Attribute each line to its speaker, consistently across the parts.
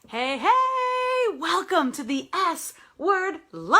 Speaker 1: Hey, hey! Welcome to the S Word Live!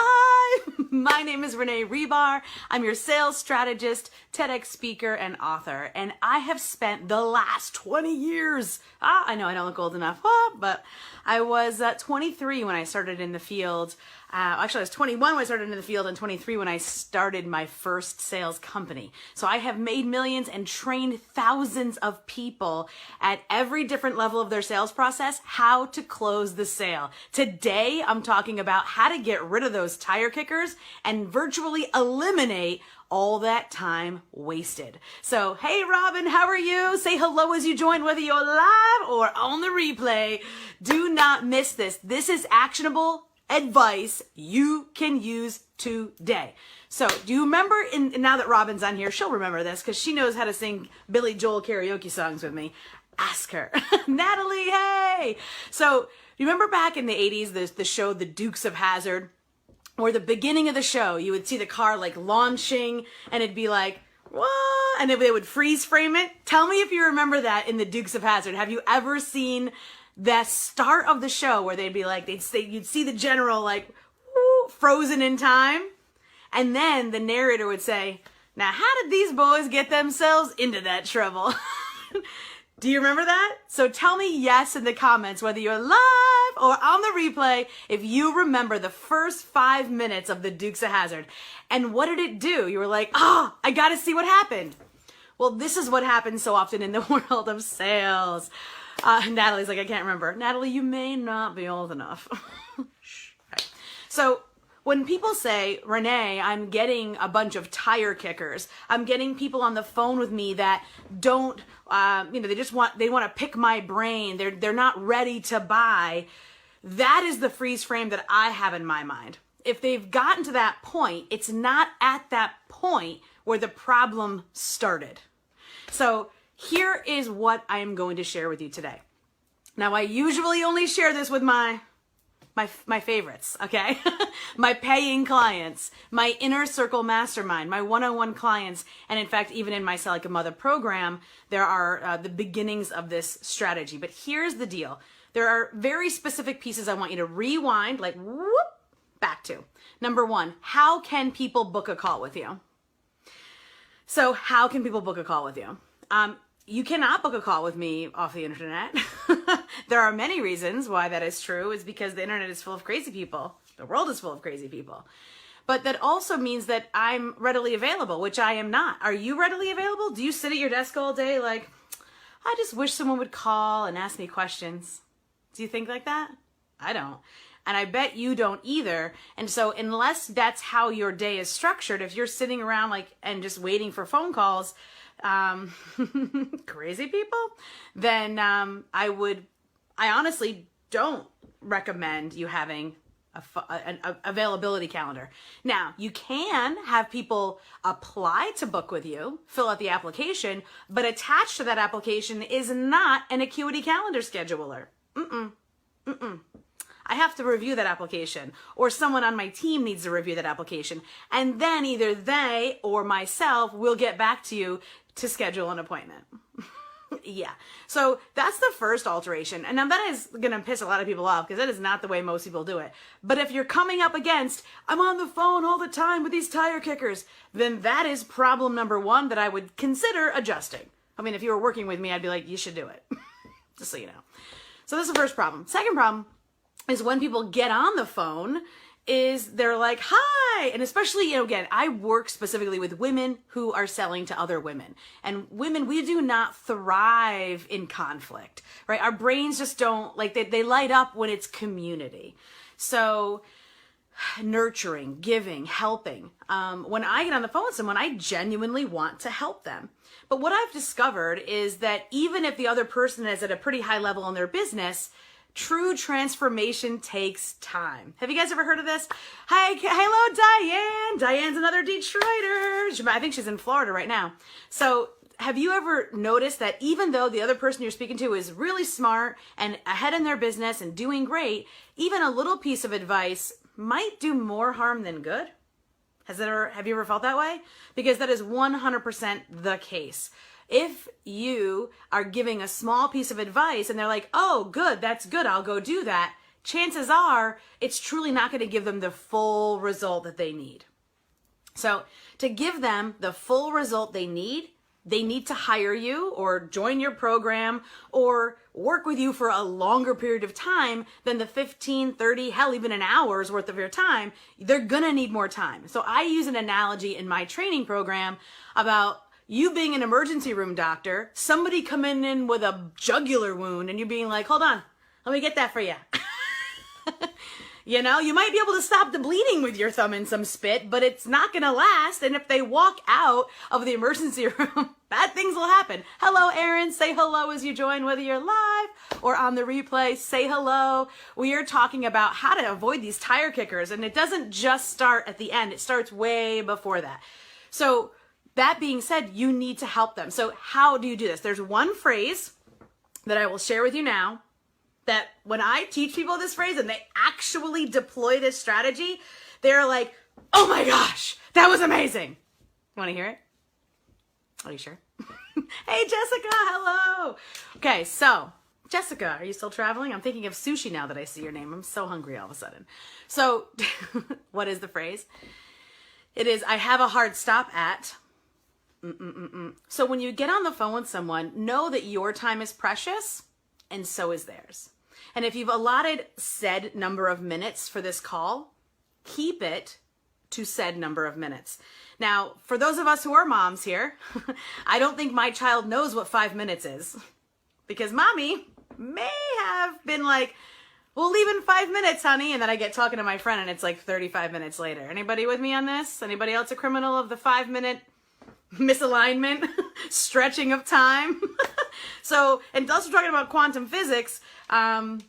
Speaker 1: My name is Renee Rebar. I'm your sales strategist, TEDx speaker, and author. And I have spent the last 20 years, I know I don't look old enough, but I was 23 when I started in the field. Actually, I was 21 when I started in the field and 23 when I started my first sales company. So I have made millions and trained thousands of people at every different level of their sales process how to close the sale. Today, I'm talking about how to get rid of those tire kickers and virtually eliminate all that time wasted. So, hey Robin, how are you? Say hello as you join, whether you're live or on the replay. Do not miss this. This is actionable advice you can use today. So, do you remember, now that Robin's on here, she'll remember this because she knows how to sing Billy Joel karaoke songs with me. Ask her. Natalie, hey! So, you remember back in the 80s, the show The Dukes of Hazzard? Or the beginning of the show, you would see the car like launching and it'd be like, what? And then they would freeze frame it. Tell me if you remember that in the Dukes of Hazzard. Have you ever seen the start of the show where they'd be like, you'd see the general like, woo, frozen in time. And then the narrator would say, now how did these boys get themselves into that trouble? Do you remember that? So tell me yes in the comments, whether you're live or on the replay, if you remember the first 5 minutes of the Dukes of Hazzard. And what did it do? You were like, I gotta see what happened. Well, this is what happens so often in the world of sales. Natalie's like, I can't remember. Natalie, you may not be old enough. Okay. So when people say, Renee, I'm getting a bunch of tire kickers, I'm getting people on the phone with me that don't, they want to pick my brain. They're not ready to buy. That is the freeze frame that I have in my mind. If they've gotten to that point, it's not at that point where the problem started. So here is what I am going to share with you today. Now, I usually only share this with my favorites, okay? My paying clients, my inner circle mastermind, my one-on-one clients, and in fact, even in my Sell Like a Mother program, there are the beginnings of this strategy. But here's the deal. There are very specific pieces I want you to rewind, like whoop, back to. Number one, how can people book a call with you? So how can people book a call with you? You cannot book a call with me off the internet. There are many reasons why that is true. It's because the internet is full of crazy people. The world is full of crazy people. But that also means that I'm readily available, which I am not. Are you readily available? Do you sit at your desk all day like, I just wish someone would call and ask me questions? Do you think like that? I don't. And I bet you don't either. And so unless that's how your day is structured, if you're sitting around like and just waiting for phone calls, crazy people, then I honestly don't recommend you having an availability calendar. Now, you can have people apply to book with you, fill out the application, but attached to that application is not an Acuity calendar scheduler. I have to review that application, or someone on my team needs to review that application. And then either they or myself will get back to you to schedule an appointment. Yeah. So that's the first alteration. And now that is going to piss a lot of people off because that is not the way most people do it. But if you're coming up against, I'm on the phone all the time with these tire kickers, then that is problem number one that I would consider adjusting. I mean, if you were working with me, I'd be like, you should do it. Just so you know. So that's the first problem. Second problem is when people get on the phone is they're like, hi. And especially, again, I work specifically with women who are selling to other women. And women, we do not thrive in conflict, right? Our brains just don't, like, they light up when it's community. So nurturing, giving, helping. When I get on the phone with someone, I genuinely want to help them. But what I've discovered is that even if the other person is at a pretty high level in their business, true transformation takes time. Have you guys ever heard of this? Hi, hello, Diane. Diane's another Detroiter. I think she's in Florida right now. So have you ever noticed that even though the other person you're speaking to is really smart and ahead in their business and doing great, even a little piece of advice might do more harm than good? Have you ever felt that way? Because that is 100% the case. if you are giving a small piece of advice and they're like, oh, good, that's good, I'll go do that, chances are it's truly not going to give them the full result that they need. So to give them the full result they need to hire you or join your program or work with you for a longer period of time than the 15, 30, hell, even an hour's worth of your time. They're gonna need more time. So I use an analogy in my training program about you being an emergency room doctor, somebody coming in with a jugular wound and you being like, hold on, let me get that for you. You know, you might be able to stop the bleeding with your thumb in some spit, but it's not going to last. And if they walk out of the emergency room, bad things will happen. Hello, Aaron. Say hello as you join, whether you're live or on the replay. Say hello. We are talking about how to avoid these tire kickers. And it doesn't just start at the end. It starts way before that. So that being said, you need to help them. So how do you do this? There's one phrase that I will share with you now, that when I teach people this phrase and they actually deploy this strategy, they're like, oh my gosh, that was amazing. Want to hear it? Are you sure? Hey, Jessica, hello. Okay, so Jessica, are you still traveling? I'm thinking of sushi now that I see your name. I'm so hungry all of a sudden. So what is the phrase? It is, I have a hard stop at... So when you get on the phone with someone, know that your time is precious and so is theirs. And if you've allotted said number of minutes for this call, keep it to said number of minutes. Now, for those of us who are moms here, I don't think my child knows what 5 minutes is, because mommy may have been like, we'll leave in 5 minutes, honey. And then I get talking to my friend and it's like 35 minutes later. Anybody with me on this? Anybody else a criminal of the 5 minute misalignment, stretching of time? So, and also talking about quantum physics, 5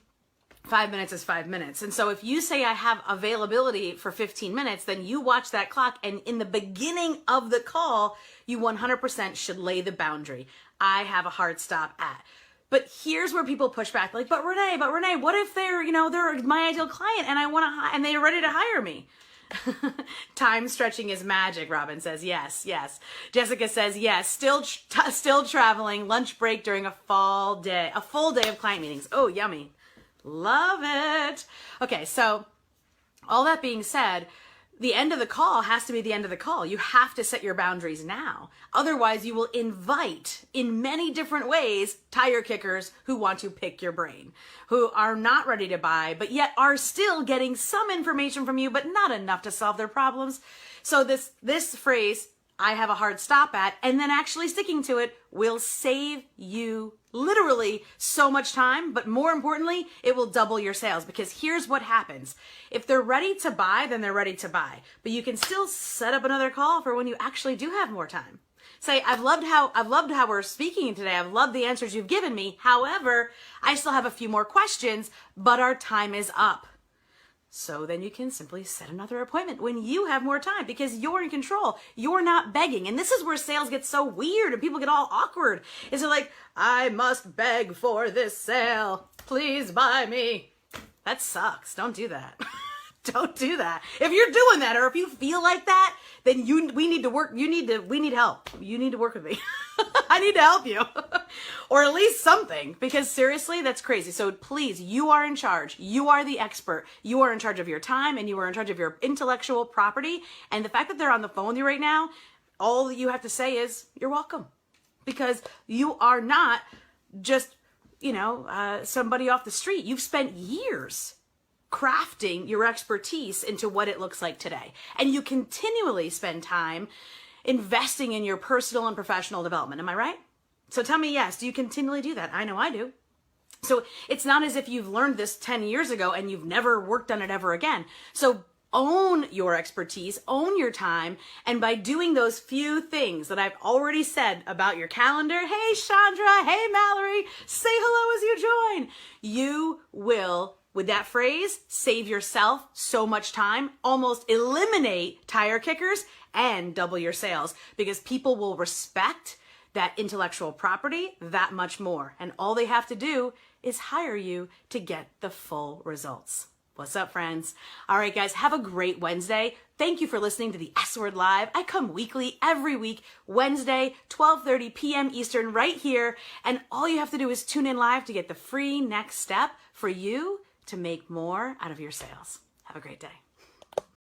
Speaker 1: minutes is 5 minutes. And so if you say I have availability for 15 minutes, then you watch that clock, and in the beginning of the call, you 100% should lay the boundary. I have a hard stop at. But here's where people push back, like, but Renee, what if they're, they're my ideal client and I want to, and they're ready to hire me? Time stretching is magic, Robin says. Yes. Jessica says yes. Still traveling. Lunch break during a full day of client meetings. Oh, yummy. Love it. Okay, so all that being said, the end of the call has to be the end of the call. You have to set your boundaries now. Otherwise, you will invite, in many different ways, tire kickers who want to pick your brain, who are not ready to buy, but yet are still getting some information from you, but not enough to solve their problems. So this phrase, I have a hard stop at, and then actually sticking to it, will save you literally so much time, but more importantly, it will double your sales, because here's what happens. If they're ready to buy, then they're ready to buy, but you can still set up another call for when you actually do have more time. Say, I've loved how we're speaking today. I've loved the answers you've given me. However, I still have a few more questions, but our time is up. So then you can simply set another appointment when you have more time, because you're in control. You're not begging. And this is where sales get so weird and people get all awkward. Is they're like, I must beg for this sale. Please buy me. That sucks. Don't do that. Don't do that. If you're doing that, or if you feel like that, then we need help. You need to work with me. I need to help you. Or at least something, because seriously, that's crazy. So please, you are in charge. You are the expert. You are in charge of your time, and you are in charge of your intellectual property. And the fact that they're on the phone with you right now, all that you have to say is, you're welcome. Because you are not just, somebody off the street. You've spent years crafting your expertise into what it looks like today. And you continually spend time investing in your personal and professional development. Am I right? So tell me yes. Do you continually do that? I know I do. So it's not as if you've learned this 10 years ago and you've never worked on it ever again. So own your expertise, own your time, and by doing those few things that I've already said about your calendar, hey Chandra, hey Mallory, say hello as you join, you will, with that phrase, save yourself so much time, almost eliminate tire kickers, and double your sales, because people will respect that intellectual property that much more. And all they have to do is hire you to get the full results. What's up, friends? All right, guys, have a great Wednesday. Thank you for listening to the S Word Live. I come weekly, every week, Wednesday, 12:30 p.m. Eastern, right here. And all you have to do is tune in live to get the free next step for you to make more out of your sales. Have a great day.